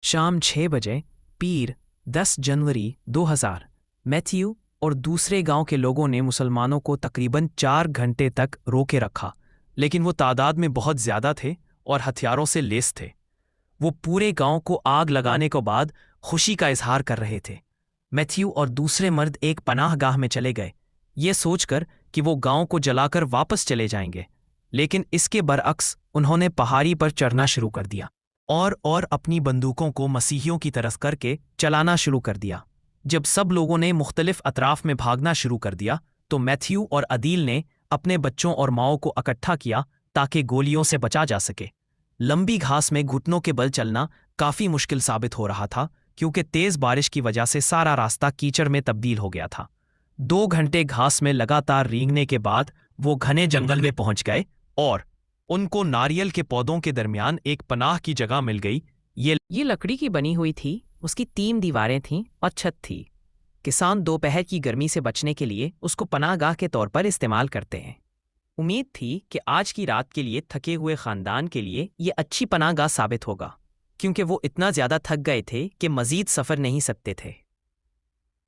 शाम 6 बजे, पीर 10 जनवरी 2000। मैथ्यू और दूसरे गांव के लोगों ने मुसलमानों को तकरीबन 4 घंटे तक रोके रखा, लेकिन वो तादाद में बहुत ज़्यादा थे और हथियारों से लैस थे। वो पूरे गांव को आग लगाने के बाद खुशी का इजहार कर रहे थे। मैथ्यू और दूसरे मर्द एक पनाहगाह में चले गए, ये सोचकर कि वो गांव को जलाकर वापस चले जाएंगे, लेकिन इसके बरअक्स उन्होंने पहाड़ी पर चढ़ना शुरू कर दिया और अपनी बंदूकों को मसीहियों की तरफ करके चलाना शुरू कर दिया। जब सब लोगों ने मुख्तलिफ अतराफ में भागना शुरू कर दिया तो मैथ्यू और अदील ने अपने बच्चों और माओं को इकट्ठा किया ताकि गोलियों से बचा जा सके। लंबी घास में घुटनों के बल चलना काफ़ी मुश्किल साबित हो रहा था, क्योंकि तेज़ बारिश की वजह से सारा रास्ता कीचड़ में तब्दील हो गया था। 2 घंटे घास में लगातार रेंगने के बाद वो घने जंगल में पहुंच गए और उनको नारियल के पौधों के दरमियान एक पनाह की जगह मिल गई। ये लकड़ी की बनी हुई थी, उसकी 3 दीवारें थीं और छत थी। किसान दोपहर की गर्मी से बचने के लिए उसको पनाहगाह के तौर पर इस्तेमाल करते हैं। उम्मीद थी कि आज की रात के लिए थके हुए खानदान के लिए ये अच्छी पनाहगाह साबित होगा, क्योंकि वो इतना ज़्यादा थक गए थे कि मज़ीद सफ़र नहीं सकते थे।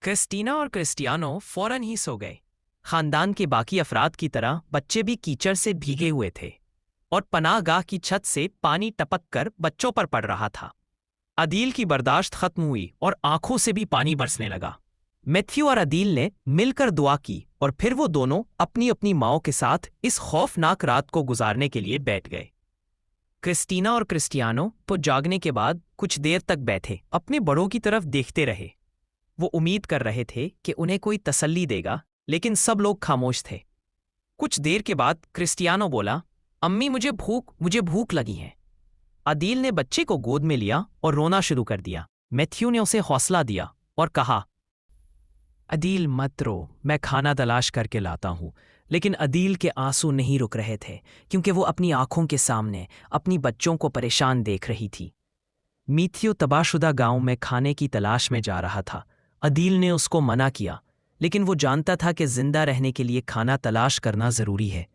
क्रिस्टीना और क्रिस्टियानो फौरन ही सो गए। खानदान के बाकी अफराद की तरह बच्चे भी कीचड़ से भीगे हुए थे और पनाहगाह की छत से पानी टपक कर बच्चों पर पड़ रहा था। अदील की बर्दाश्त खत्म हुई और आंखों से भी पानी बरसने लगा। मैथ्यू और अदील ने मिलकर दुआ की और फिर वो दोनों अपनी अपनी माओं के साथ इस खौफनाक रात को गुजारने के लिए बैठ गए। क्रिस्टीना और क्रिस्टियानो तो जागने के बाद कुछ देर तक बैठे अपने बड़ों की तरफ देखते रहे। वो उम्मीद कर रहे थे कि उन्हें कोई तसल्ली देगा, लेकिन सब लोग खामोश थे। कुछ देर के बाद क्रिस्टियानो बोला, अम्मी मुझे भूख लगी है। अदील ने बच्चे को गोद में लिया और रोना शुरू कर दिया। मैथ्यू ने उसे हौसला दिया और कहा, अदील मत रो, मैं खाना तलाश करके लाता हूँ। लेकिन अदील के आंसू नहीं रुक रहे थे, क्योंकि वो अपनी आंखों के सामने अपनी बच्चों को परेशान देख रही थी। मैथ्यू तबाहशुदा गांव में खाने की तलाश में जा रहा था। अदील ने उसको मना किया, लेकिन वो जानता था कि जिंदा रहने के लिए खाना तलाश करना ज़रूरी है।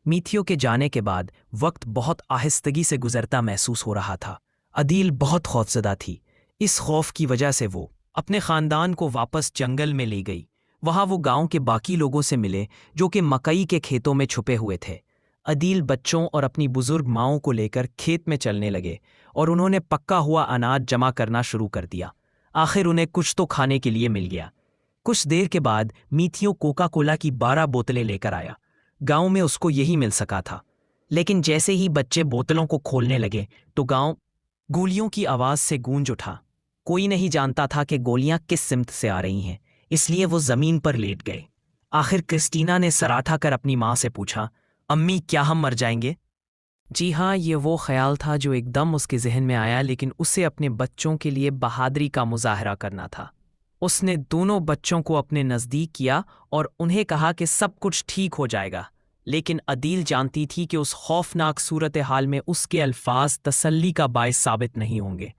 मैथ्यू के जाने के बाद वक्त बहुत आहिस्तगी से गुजरता महसूस हो रहा था। अदील बहुत खौफजदा थी। इस खौफ की वजह से वो अपने ख़ानदान को वापस जंगल में ले गई। वहाँ वो गांव के बाकी लोगों से मिले जो कि मकई के खेतों में छुपे हुए थे। अदील बच्चों और अपनी बुजुर्ग माओं को लेकर खेत में चलने लगे और उन्होंने पक्का हुआ अनाज जमा करना शुरू कर दिया। आखिर उन्हें कुछ तो खाने के लिए मिल गया। कुछ देर के बाद मैथ्यू कोका कोला की 12 बोतलें लेकर आया। गांव में उसको यही मिल सका था, लेकिन जैसे ही बच्चे बोतलों को खोलने लगे तो गांव गोलियों की आवाज़ से गूंज उठा। कोई नहीं जानता था कि गोलियां किस सिमत से आ रही हैं, इसलिए वो ज़मीन पर लेट गए। आखिर क्रिस्टीना ने सराठा कर अपनी माँ से पूछा, अम्मी क्या हम मर जाएंगे? जी हाँ, ये वो ख्याल था जो एकदम उसके जहन में आया, लेकिन उसे अपने बच्चों के लिए बहादुरी का मुजाहरा करना था। उसने दोनों बच्चों को अपने नज़दीक किया और उन्हें कहा कि सब कुछ ठीक हो जाएगा। लेकिन अदील जानती थी कि उस खौफनाक सूरत हाल में उसके अल्फाज तसल्ली का बायस साबित नहीं होंगे।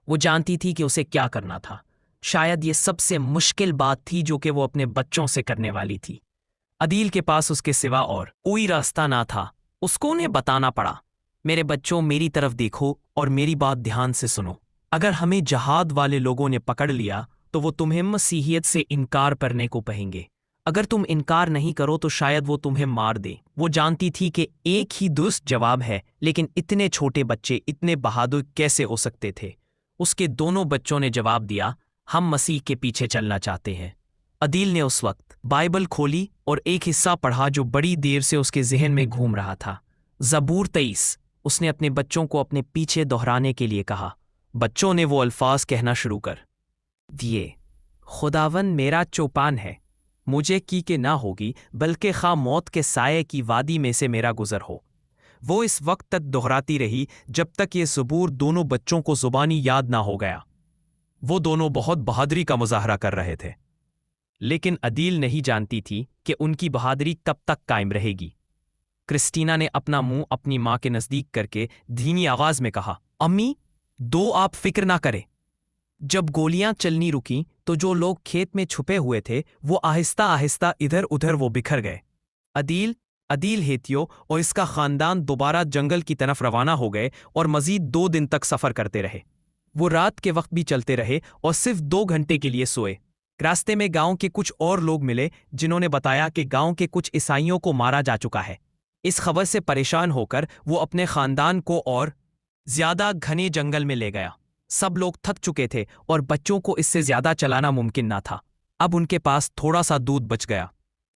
वो जानती थी कि उसे क्या करना था। शायद ये सबसे मुश्किल बात थी जो कि वो अपने बच्चों से करने वाली थी। अदील के पास उसके सिवा और कोई रास्ता ना था। उसको उन्हें बताना पड़ा, मेरे बच्चों, मेरी तरफ देखो और मेरी बात ध्यान से सुनो। अगर हमें जहाद वाले लोगों ने पकड़ लिया तो वो तुम्हें मसीहियत से इनकार करने को कहेंगे। अगर तुम इनकार नहीं करो तो शायद वो तुम्हें मार दे। वो जानती थी कि एक ही दुरुस्त जवाब है, लेकिन इतने छोटे बच्चे इतने बहादुर कैसे हो सकते थे? उसके दोनों बच्चों ने जवाब दिया, हम मसीह के पीछे चलना चाहते हैं। अदील ने उस वक्त बाइबल खोली और एक हिस्सा पढ़ा जो बड़ी देर से उसके जहन में घूम रहा था, ज़बूर 23। उसने अपने बच्चों को अपने पीछे दोहराने के लिए कहा। बच्चों ने वो अल्फाज कहना शुरू कर दिए, खुदावन मेरा चौपान है, मुझे की के ना होगी, बल्कि खा मौत के साये की वादी में से मेरा गुजर हो। वो इस वक्त तक दोहराती रही जब तक ये ज़बूर दोनों बच्चों को ज़ुबानी याद ना हो गया। वो दोनों बहुत बहादुरी का मुजाहरा कर रहे थे, लेकिन अदील नहीं जानती थी कि उनकी बहादुरी कब तक कायम रहेगी। क्रिस्टीना ने अपना मुंह अपनी माँ के नज़दीक करके धीमी आवाज़ में कहा, अम्मी, आप फिक्र ना करें। जब गोलियां चलनी रुकीं तो जो लोग खेत में छुपे हुए थे वो आहिस्ता आहिस्ता इधर उधर वो बिखर गए। अदील हेतियो और इसका खानदान दोबारा जंगल की तरफ रवाना हो गए और मजीद 2 दिन तक सफ़र करते रहे। وہ رات کے وقت بھی چلتے رہے اور صرف 2 گھنٹے کے لیے سوئے۔ راستے میں گاؤں کے کچھ اور لوگ ملے جنہوں نے بتایا کہ گاؤں کے کچھ عیسائیوں کو مارا جا چکا ہے۔ اس خبر سے پریشان ہو کر وہ اپنے خاندان کو اور زیادہ گھنے جنگل میں لے گیا۔ سب لوگ تھک چکے تھے اور بچوں کو اس سے زیادہ چلانا ممکن نہ تھا۔ اب ان کے پاس تھوڑا سا دودھ بچ گیا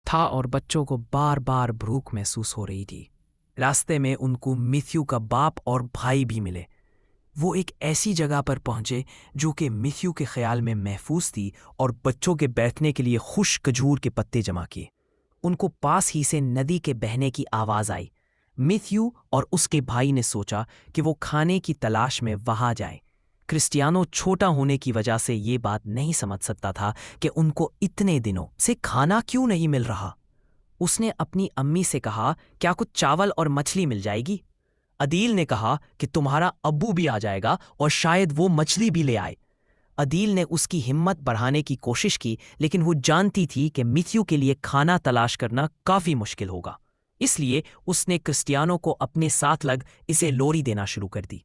تھا اور بچوں کو بار بار بھوک محسوس ہو رہی تھی۔ راستے میں ان کو میتھیو کا باپ اور بھائی بھی ملے۔ وہ ایک ایسی جگہ پر پہنچے جو کہ میتھیو کے خیال میں محفوظ تھی اور بچوں کے بیٹھنے کے لیے خشک کھجور کے پتے جمع کیے۔ ان کو پاس ہی سے ندی کے بہنے کی آواز آئی۔ میتھیو اور اس کے بھائی نے سوچا کہ وہ کھانے کی تلاش میں وہاں جائے۔ کرسٹیانو چھوٹا ہونے کی وجہ سے یہ بات نہیں سمجھ سکتا تھا کہ ان کو اتنے دنوں سے کھانا کیوں نہیں مل رہا۔ اس نے اپنی امی سے کہا کیا کچھ چاول اور مچھلی مل جائے گی؟ عدیل نے کہا کہ تمہارا ابو بھی آ جائے گا اور شاید وہ مچھلی بھی لے آئے۔ عدیل نے اس کی ہمت بڑھانے کی کوشش کی لیکن وہ جانتی تھی کہ میتھیو کے لیے کھانا تلاش کرنا کافی مشکل ہوگا۔ اس لیے اس نے کرسٹیانو کو اپنے ساتھ لگ اسے لوری دینا شروع کر دی۔